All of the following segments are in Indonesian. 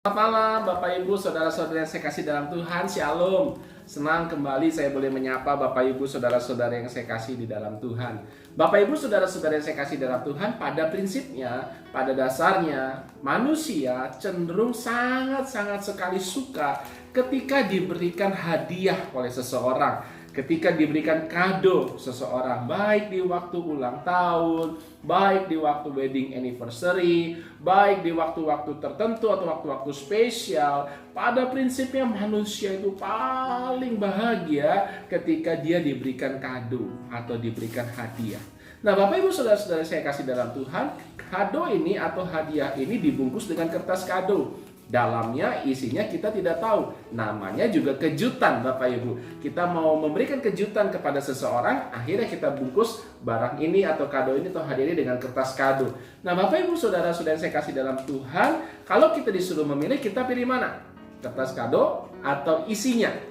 Selamat malam Bapak Ibu, Saudara-saudara yang saya kasih dalam Tuhan, Shalom. Senang kembali saya boleh menyapa Bapak Ibu, Saudara-saudara yang saya kasih di dalam Tuhan. Bapak Ibu, Saudara-saudara yang saya kasih dalam Tuhan, pada prinsipnya, pada dasarnya, manusia cenderung sangat-sangat sekali suka ketika diberikan hadiah oleh seseorang. Ketika diberikan kado seseorang, baik di waktu ulang tahun, baik di waktu wedding anniversary, baik di waktu-waktu tertentu atau waktu-waktu spesial, pada prinsipnya manusia itu paling bahagia ketika dia diberikan kado atau diberikan hadiah. Nah, Bapak Ibu Saudara-saudara saya kasih dalam Tuhan, kado ini atau hadiah ini dibungkus dengan kertas kado. Dalamnya isinya kita tidak tahu. Namanya juga kejutan Bapak Ibu. Kita mau memberikan kejutan kepada seseorang, akhirnya kita bungkus barang ini atau kado ini atau hadiah ini dengan kertas kado. Nah, Bapak Ibu Saudara-saudara yang saya kasih dalam Tuhan, kalau kita disuruh memilih, kita pilih mana? Kertas kado atau isinya?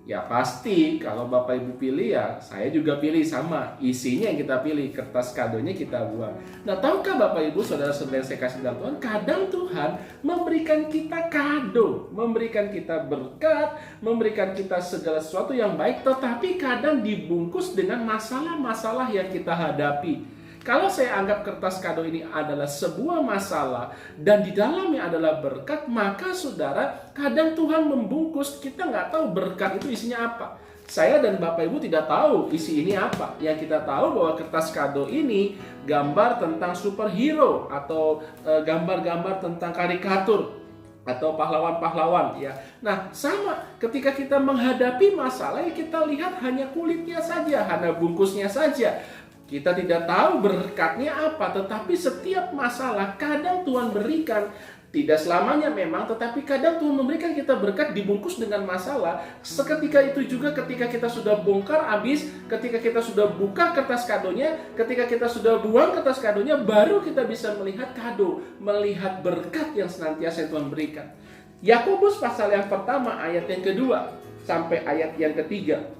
Ya pasti kalau Bapak Ibu pilih ya saya juga pilih sama. Isinya yang kita pilih, kertas kadonya kita buang. Nah, tahukah Bapak Ibu Saudara-saudara yang saya kasih dalam Tuhan, kadang Tuhan memberikan kita kado, memberikan kita berkat, memberikan kita segala sesuatu yang baik, tetapi kadang dibungkus dengan masalah-masalah yang kita hadapi. Kalau saya anggap kertas kado ini adalah sebuah masalah dan di dalamnya adalah berkat, maka saudara, kadang Tuhan membungkus, kita nggak tahu berkat itu isinya apa. Saya dan Bapak Ibu tidak tahu isi ini apa. Yang kita tahu bahwa kertas kado ini gambar tentang superhero atau gambar-gambar tentang karikatur atau pahlawan-pahlawan ya. Nah, sama ketika kita menghadapi masalah, ya kita lihat hanya kulitnya saja, hanya bungkusnya saja. Kita tidak tahu berkatnya apa, tetapi setiap masalah kadang Tuhan berikan, tidak selamanya memang, tetapi kadang Tuhan memberikan kita berkat dibungkus dengan masalah. Seketika itu juga ketika kita sudah bongkar habis, ketika kita sudah buka kertas kadonya, ketika kita sudah buang kertas kadonya, baru kita bisa melihat kado, melihat berkat yang senantiasa Tuhan berikan. Yakobus pasal yang pertama ayat yang kedua sampai ayat yang ketiga.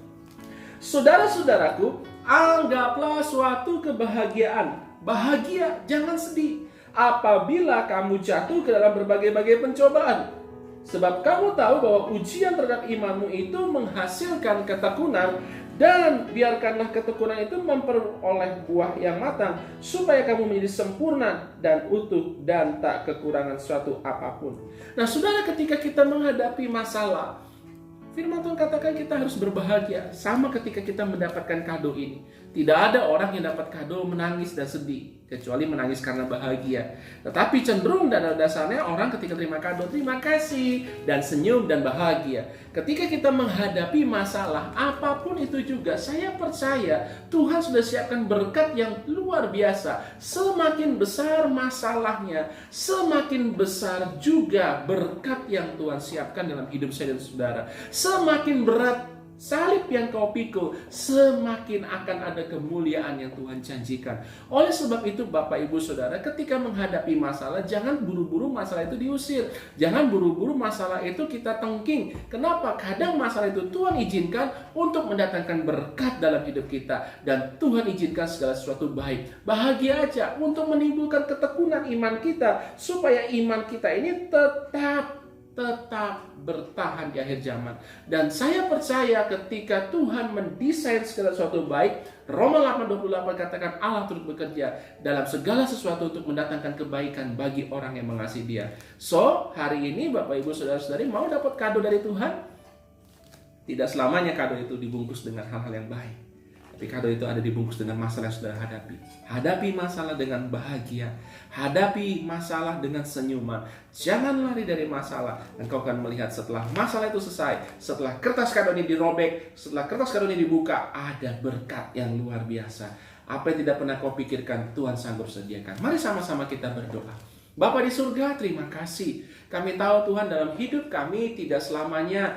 Saudara-saudaraku, anggaplah suatu kebahagiaan. Bahagia, jangan sedih. Apabila kamu jatuh ke dalam berbagai-bagai pencobaan. Sebab kamu tahu bahwa ujian terhadap imanmu itu menghasilkan ketekunan. Dan biarkanlah ketekunan itu memperoleh buah yang matang. Supaya kamu menjadi sempurna dan utuh dan tak kekurangan suatu apapun. Nah, saudara, ketika kita menghadapi masalah, Firman Tuhan katakan kita harus berbahagia. Sama ketika kita mendapatkan kado ini. Tidak ada orang yang dapat kado menangis dan sedih, kecuali menangis karena bahagia. Tetapi cenderung dan dasarnya orang ketika terima kado, terima kasih dan senyum dan bahagia. Ketika kita menghadapi masalah apapun itu juga, saya percaya Tuhan sudah siapkan berkat yang luar biasa. Semakin besar masalahnya, semakin besar juga berkat yang Tuhan siapkan dalam hidup saya dan saudara. Semakin berat salib yang kau pikul, semakin akan ada kemuliaan yang Tuhan janjikan. Oleh sebab itu Bapak Ibu Saudara, ketika menghadapi masalah, jangan buru-buru masalah itu diusir. Jangan buru-buru masalah itu kita tengking. Kenapa? Kadang masalah itu Tuhan izinkan untuk mendatangkan berkat dalam hidup kita. Dan Tuhan izinkan segala sesuatu baik. Bahagia aja untuk menimbulkan ketekunan iman kita, supaya iman kita ini tetap bertahan di akhir zaman. Dan saya percaya ketika Tuhan mendesain segala sesuatu baik, Roma 8:28 katakan Allah turut bekerja dalam segala sesuatu untuk mendatangkan kebaikan bagi orang yang mengasihi Dia. So, hari ini Bapak Ibu Saudara-saudari mau dapat kado dari Tuhan? Tidak selamanya kado itu dibungkus dengan hal-hal yang baik. Tapi kado itu ada dibungkus dengan masalah yang saudara hadapi. Hadapi masalah dengan bahagia. Hadapi masalah dengan senyuman. Jangan lari dari masalah. Engkau akan melihat setelah masalah itu selesai, setelah kertas kado ini dirobek, setelah kertas kado ini dibuka, ada berkat yang luar biasa. Apa yang tidak pernah kau pikirkan, Tuhan sanggup sediakan. Mari sama-sama kita berdoa. Bapa di surga, terima kasih. Kami tahu Tuhan dalam hidup kami tidak selamanya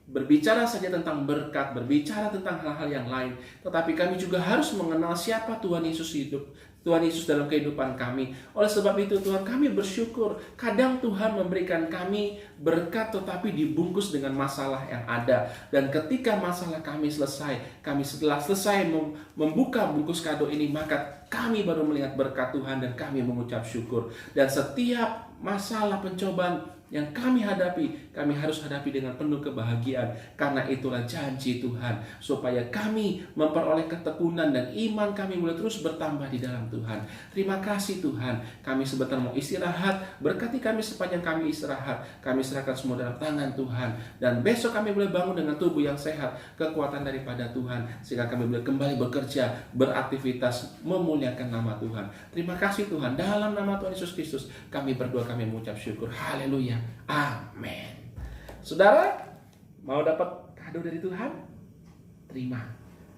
berbicara saja tentang berkat, berbicara tentang hal-hal yang lain. Tetapi kami juga harus mengenal siapa Tuhan Yesus hidup. Tuhan Yesus dalam kehidupan kami. Oleh sebab itu Tuhan, kami bersyukur. Kadang Tuhan memberikan kami berkat tetapi dibungkus dengan masalah yang ada. Dan ketika masalah kami selesai, kami setelah selesai membuka bungkus kado ini, maka kami baru melihat berkat Tuhan dan kami mengucap syukur. Dan setiap masalah pencobaan yang kami hadapi, kami harus hadapi dengan penuh kebahagiaan. Karena itulah janji Tuhan, supaya kami memperoleh ketekunan dan iman kami boleh terus bertambah di dalam Tuhan. Terima kasih Tuhan, kami sebentar mau istirahat, berkati kami sepanjang kami istirahat. Kami serahkan semua dalam tangan Tuhan, dan besok kami boleh bangun dengan tubuh yang sehat, kekuatan daripada Tuhan, sehingga kami boleh kembali bekerja, beraktivitas, memuliakan nama Tuhan. Terima kasih Tuhan, dalam nama Tuhan Yesus Kristus kami berdoa, kami mengucap syukur. Haleluya, amin. Saudara, mau dapat kado dari Tuhan? Terima.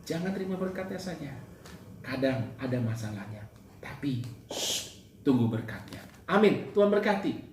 Jangan terima berkatnya saja. Kadang ada masalahnya, tapi tunggu berkatnya. Amin. Tuhan berkati.